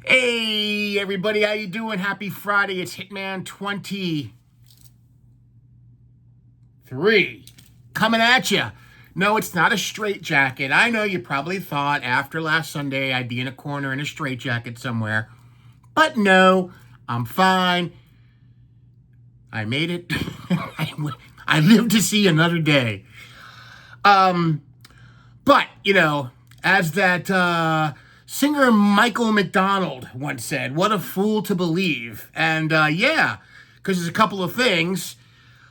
Hey everybody, how you doing? Happy Friday. It's Hitman 23 coming at you. No, it's not a straitjacket. I know you probably thought after last Sunday I'd be in a corner in a straitjacket somewhere. But no, I'm fine. I made it. I lived to see another day. But, as that singer Michael McDonald once said, what a fool to believe. And yeah, because there's a couple of things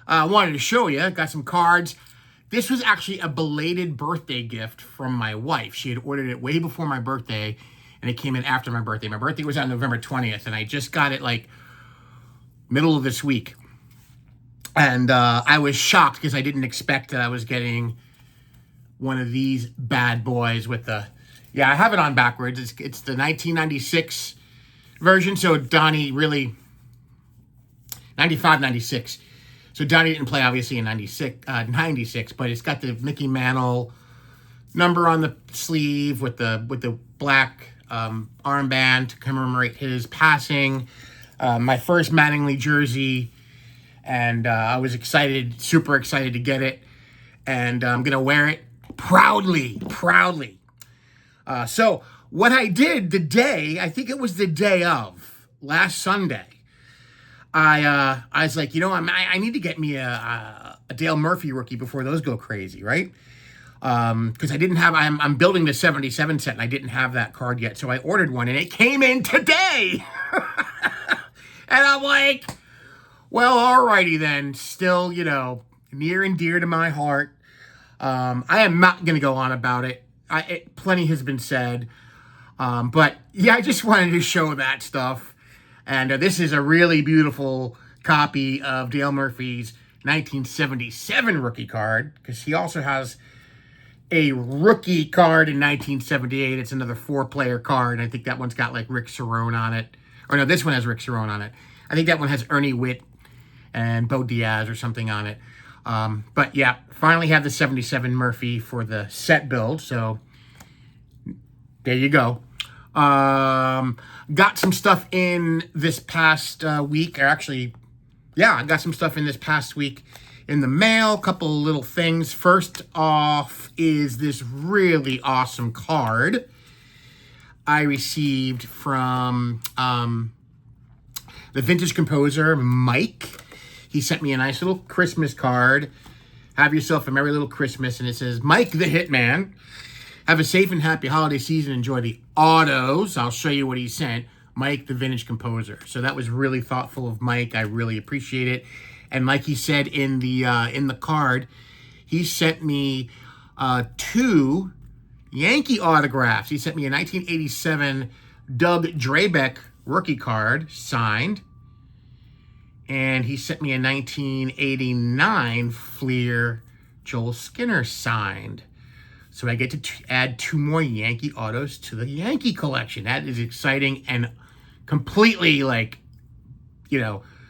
I wanted to show you. Got some cards. This was actually a belated birthday gift from my wife. She had ordered it way before my birthday, and it came in after my birthday. My birthday was on November 20th, and I just got it like middle of this week. And I was shocked because I didn't expect that I was getting one of these bad boys with the... Yeah, I have it on backwards. It's the 1996 version, so Donnie really... 95, 96. So Donnie didn't play, obviously, in 96, but it's got the Mickey Mantle number on the sleeve with the black armband to commemorate his passing. My first Mattingly jersey, and I was excited, super excited to get it, and I'm going to wear it proudly. So what I did I think it was the day of, last Sunday, I was like, I need to get me a Dale Murphy rookie before those go crazy, right? Because I didn't have, I'm building the 77 set and I didn't have that card yet. So I ordered one and it came in today. And I'm like, well, alrighty then. Still, near and dear to my heart. I am not going to go on about it. Plenty has been said. But yeah, I just wanted to show that stuff. And this is a really beautiful copy of Dale Murphy's 1977 rookie card, because he also has a rookie card in 1978. It's another 4-player card. And I think that one's got like Rick Cerrone on it. Or no, this one has Rick Cerrone on it. I think that one has Ernie Witt and Bo Diaz or something on it. But yeah, finally have the 77 Murphy for the set build. So there you go. Got some stuff in this past week, or actually, yeah, I got some stuff in this past week in the mail. A couple of little things. First off is this really awesome card I received from the vintage composer, Mike. He sent me a nice little Christmas card. Have yourself a merry little Christmas. And it says, Mike the Hitman. Have a safe and happy holiday season. Enjoy the autos. I'll show you what he sent. Mike, the vintage composer. So that was really thoughtful of Mike. I really appreciate it. And like he said in the card, he sent me 2 Yankee autographs. He sent me a 1987 Doug Drabeck rookie card signed. And he sent me a 1989 Fleer Joel Skinner signed. So I get to add 2 more Yankee autos to the Yankee collection. That is exciting and completely,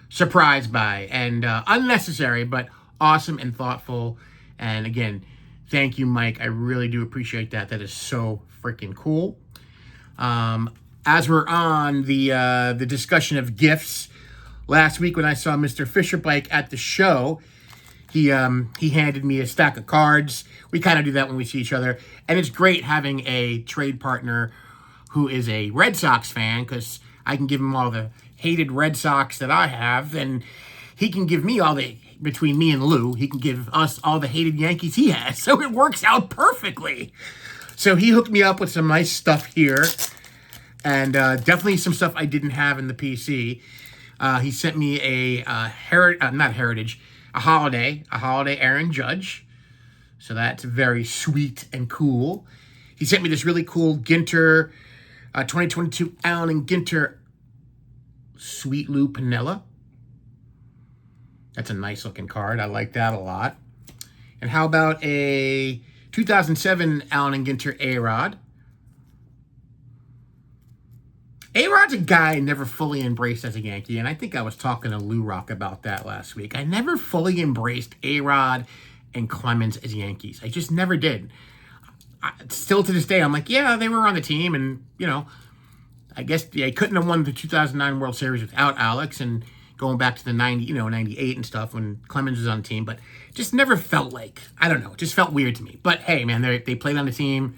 surprised by. And unnecessary, but awesome and thoughtful. And again, thank you, Mike. I really do appreciate that. That is so freaking cool. As we're on the discussion of gifts, last week when I saw Mr. Fisherbike at the show, he handed me a stack of cards. We kind of do that when we see each other. And it's great having a trade partner who is a Red Sox fan, because I can give him all the hated Red Sox that I have, and he can give me between me and Lou, he can give us all the hated Yankees he has. So it works out perfectly. So he hooked me up with some nice stuff here. And definitely some stuff I didn't have in the PC. He sent me a Holliday Aaron Judge. So that's very sweet and cool. He sent me this really cool Ginter 2022 Allen and Ginter Sweet Lou Piniella. That's a nice looking card. I like that a lot. And how about a 2007 Allen and Ginter A-Rod? A-Rod's a guy I never fully embraced as a Yankee, and I think I was talking to Lou Rock about that last week. I never fully embraced A-Rod and Clemens as Yankees. I just never did. Still to this day, I'm like, yeah, they were on the team, and, I guess they couldn't have won the 2009 World Series without Alex, and going back to the 98 and stuff when Clemens was on the team, but just never felt like, I don't know, it just felt weird to me. But hey, man, they played on the team.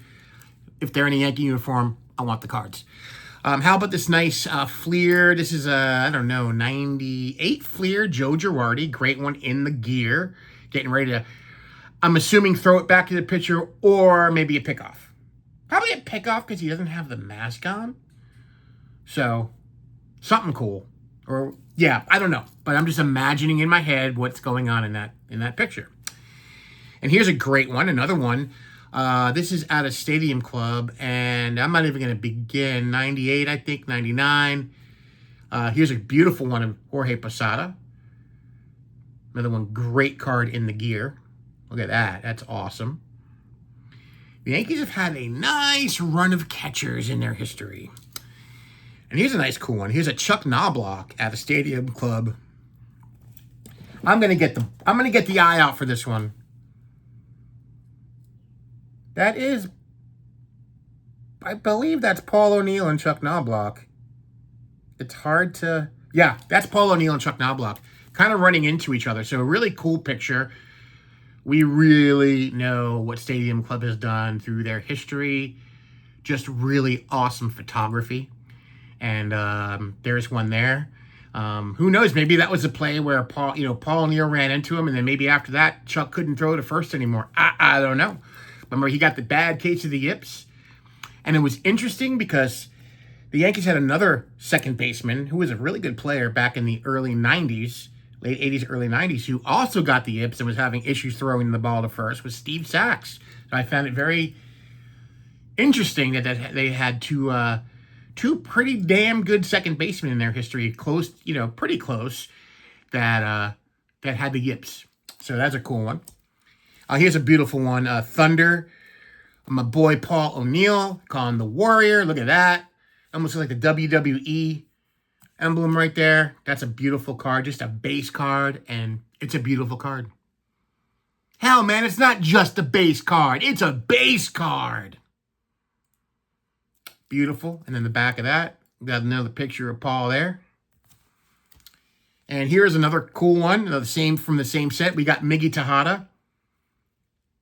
If they're in a Yankee uniform, I want the cards. How about this nice Fleer? This is I don't know, 98 Fleer, Joe Girardi. Great one in the gear. Getting ready to, I'm assuming, throw it back to the pitcher or maybe a pickoff. Probably a pickoff because he doesn't have the mask on. So, something cool. Or, yeah, I don't know. But I'm just imagining in my head what's going on in that picture. And here's a great one, another one. This is at a Stadium Club, and I'm not even going to begin. 98, I think, 99. Here's a beautiful one of Jorge Posada. Another one, great card in the gear. Look at that. That's awesome. The Yankees have had a nice run of catchers in their history. And here's a nice cool one. Here's a Chuck Knobloch at a Stadium Club. I'm gonna get the eye out for this one. That is, I believe that's Paul O'Neill and Chuck Knobloch. It's hard to, yeah, that's Paul O'Neill and Chuck Knobloch, kind of running into each other. So a really cool picture. We really know what Stadium Club has done through their history. Just really awesome photography. And there's one there. Who knows? Maybe that was a play where Paul O'Neill ran into him, and then maybe after that, Chuck couldn't throw to first anymore. I don't know. Remember, he got the bad case of the yips. And it was interesting because the Yankees had another second baseman who was a really good player back in the early 90s, late 80s, early 90s, who also got the yips and was having issues throwing the ball to first, was Steve Sachs. So I found it very interesting that they had two pretty damn good second basemen in their history, close, pretty close, that had the yips. So that's a cool one. Here's a beautiful one. Thunder. My boy Paul O'Neill, calling the Warrior. Look at that. Almost like the WWE emblem right there. That's a beautiful card. Just a base card, and it's a beautiful card. Hell, man, it's not just a base card. It's a base card. Beautiful. And then the back of that, we got another picture of Paul there. And here's another cool one, from the same set. We got Miggy Tejada.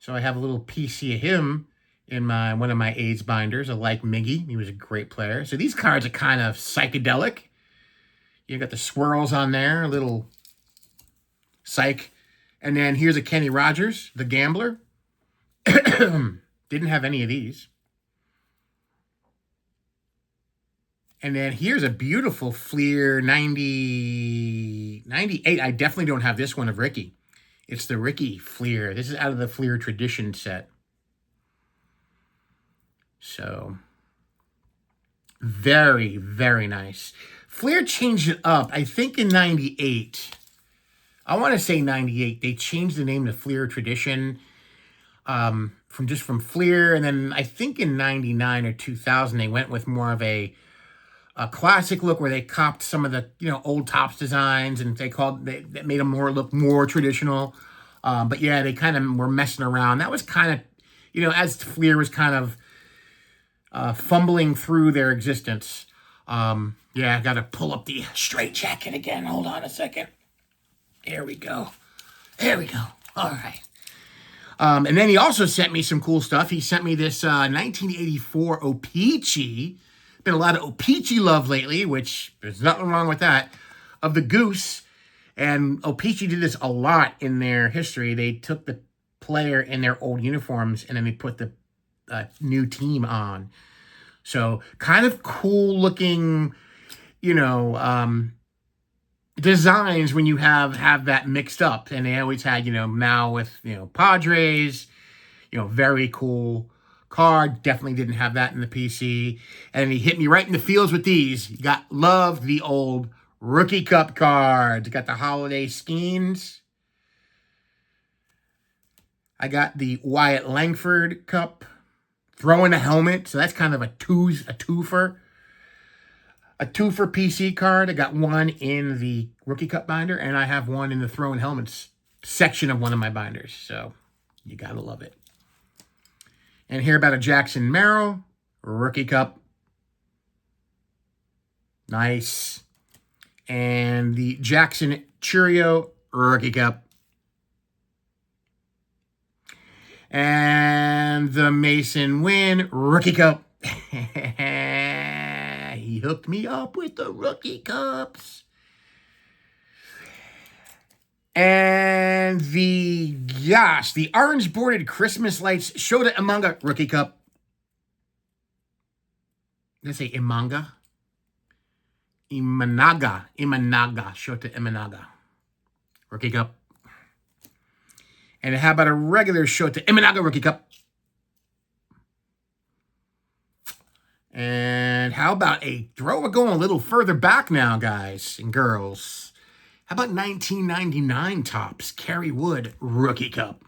So I have a little PC of him in one of my AIDS binders. I like Miggy. He was a great player. So these cards are kind of psychedelic. You got the swirls on there, a little psych. And then here's a Kenny Rogers, the gambler. Didn't have any of these. And then here's a beautiful Fleer 98. I definitely don't have this one of Ricky. It's the Ricky Fleer. This is out of the Fleer Tradition set. So, very, very nice. Fleer changed it up, I think, in 98. I want to say 98. They changed the name to Fleer Tradition from Fleer. And then I think in 99 or 2000, they went with more of a classic look where they copped some of the old Topps designs, and that made them look more traditional. But yeah, they kind of were messing around. That was kind of as Fleer was kind of fumbling through their existence. Yeah, I got to pull up the straight jacket again. Hold on a second. There we go. All right. And then he also sent me some cool stuff. He sent me this 1984 O-Pee-Chee. Been a lot of O-Pee-Chee love lately, which there's nothing wrong with that, of the Goose. And O-Pee-Chee did this a lot in their history. They took the player in their old uniforms and then they put the new team on. So kind of cool looking, designs when you have that mixed up. And they always had, now with, Padres, very cool card. Definitely didn't have that in the PC. And he hit me right in the feels with these. You love the old Rookie Cup cards. Got the Holliday Skeens. I got the Wyatt Langford Cup. Throwing a helmet. So that's kind of a twofer. A twofer PC card. I got one in the Rookie Cup binder. And I have one in the throwing helmets section of one of my binders. So you gotta love it. And here about a Jackson Merrill Rookie Cup. Nice. And the Jackson Cheerio Rookie Cup. And the Mason Wynn Rookie Cup. He hooked me up with the Rookie Cups. And the orange bordered Christmas lights Shota Imanga Rookie Cup. Did I say Imanga? Imanaga. Shota Imanaga Rookie Cup. And how about a regular Shota Imanaga Rookie Cup? And how about we're going a little further back now, guys and girls. How about 1999 Topps Kerry Wood Rookie Cup?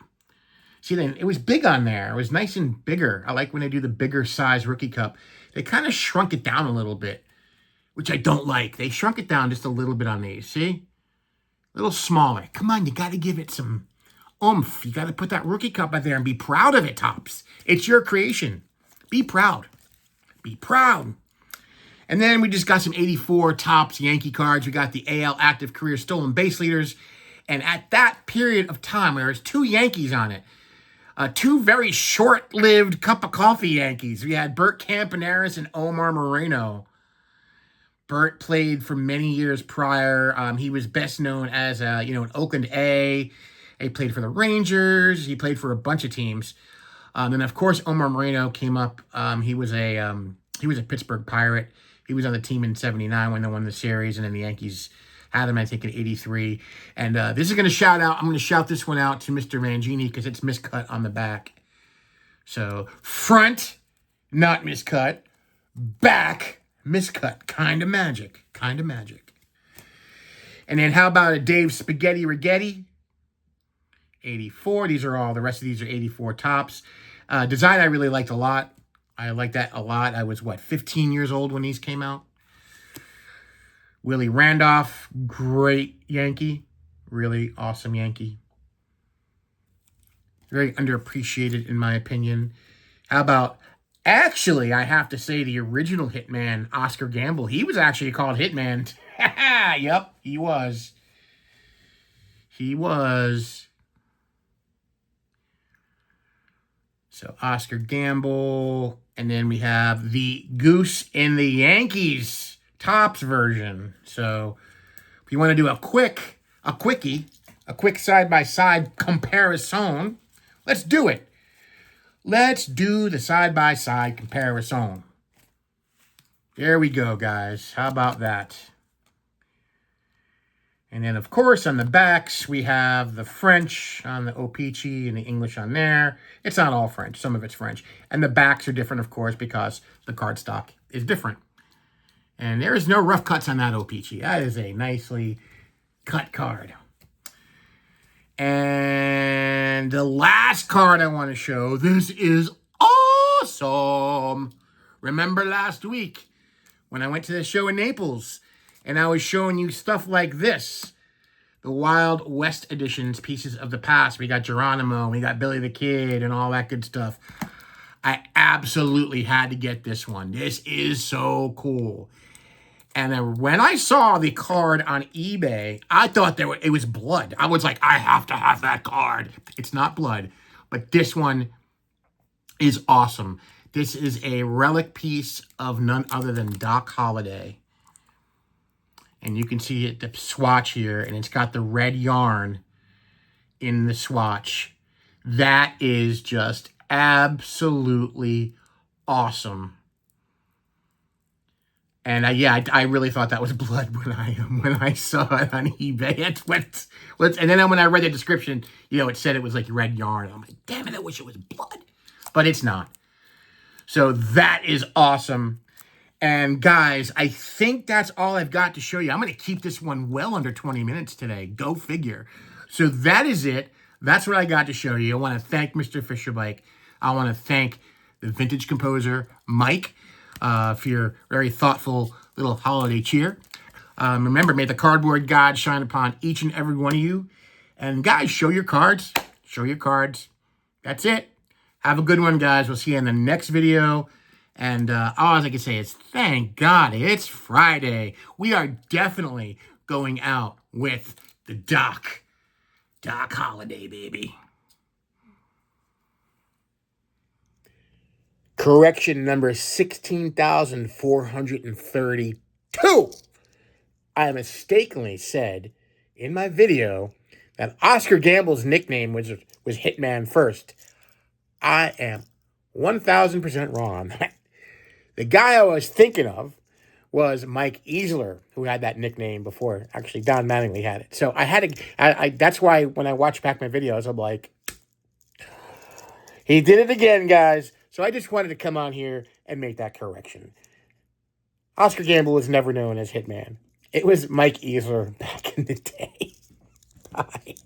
See, then it was big on there. It was nice and bigger. I like when they do the bigger size Rookie Cup. They kind of shrunk it down a little bit, which I don't like. They shrunk it down just a little bit on these, see? A little smaller. Come on, you got to give it some oomph. You got to put that Rookie Cup out there and be proud of it, Topps. It's your creation. Be proud. Be proud. And then we just got some 84 Topps Yankee cards. We got the AL Active Career Stolen Base Leaders. And at that period of time, there was 2 Yankees on it. 2 very short-lived cup of coffee Yankees. We had Bert Campaneris and Omar Moreno. Bert played for many years prior. He was best known as an Oakland A. He played for the Rangers. He played for a bunch of teams. And of course, Omar Moreno came up. He was a Pittsburgh Pirate. He was on the team in '79 when they won the series, and then the Yankees had him, I think, in '83. And this is going to shout out. I'm going to shout this one out to Mr. Mangini because it's miscut on the back. So front, not miscut. Back, miscut. Kind of magic. Kind of magic. And then how about a Dave Spaghetti Rigetti? 84. The rest of these are 84 Topps. Design I really liked a lot. I liked that a lot. I was, 15 years old when these came out. Willie Randolph, great Yankee. Really awesome Yankee. Very underappreciated, in my opinion. How about, actually, I have to say, the original Hitman, Oscar Gamble. He was actually called Hitman. Yep, he was. He was. So Oscar Gamble, and then we have the Goose in the Yankees Topps version. So if you want to do a quick side-by-side comparison, let's do it. Let's do the side-by-side comparison. There we go, guys. How about that? And then, of course, on the backs, we have the French on the O-Pee-Chee and the English on there. It's not all French. Some of it's French. And the backs are different, of course, because the cardstock is different. And there is no rough cuts on that O-Pee-Chee. That is a nicely cut card. And the last card I want to show, this is awesome. Remember last week when I went to the show in Naples, and I was showing you stuff like this. The Wild West editions, Pieces of the Past. We got Geronimo, we got Billy the Kid, and all that good stuff. I absolutely had to get this one. This is so cool. And when I saw the card on eBay, I thought it was blood. I was like, I have to have that card. It's not blood, but this one is awesome. This is a relic piece of none other than Doc Holliday. And you can see it, the swatch here, and it's got the red yarn in the swatch. That is just absolutely awesome. And I really thought that was blood when I saw it on eBay. And then when I read the description, it said it was like red yarn. I'm like, damn it, I wish it was blood. But it's not. So that is awesome. And guys, I think that's all I've got to show you. I'm going to keep this one well under 20 minutes today. Go figure. So that is it. That's what I got to show you. I want to thank Mr. Fisherbike. I want to thank the vintage composer, Mike, for your very thoughtful little holiday cheer. Remember, may the cardboard God shine upon each and every one of you. And guys, show your cards. Show your cards. That's it. Have a good one, guys. We'll see you in the next video. And all I can say is, thank God it's Friday. We are definitely going out with the Doc. Doc Holliday, baby. Correction number 16,432. I mistakenly said in my video that Oscar Gamble's nickname was Hitman first. I am 1,000% wrong on that. The guy I was thinking of was Mike Easler, who had that nickname before. Actually, Don Mattingly had it. So I had to. That's why when I watch back my videos, I'm like, he did it again, guys. So I just wanted to come on here and make that correction. Oscar Gamble was never known as Hitman. It was Mike Easler back in the day. Bye.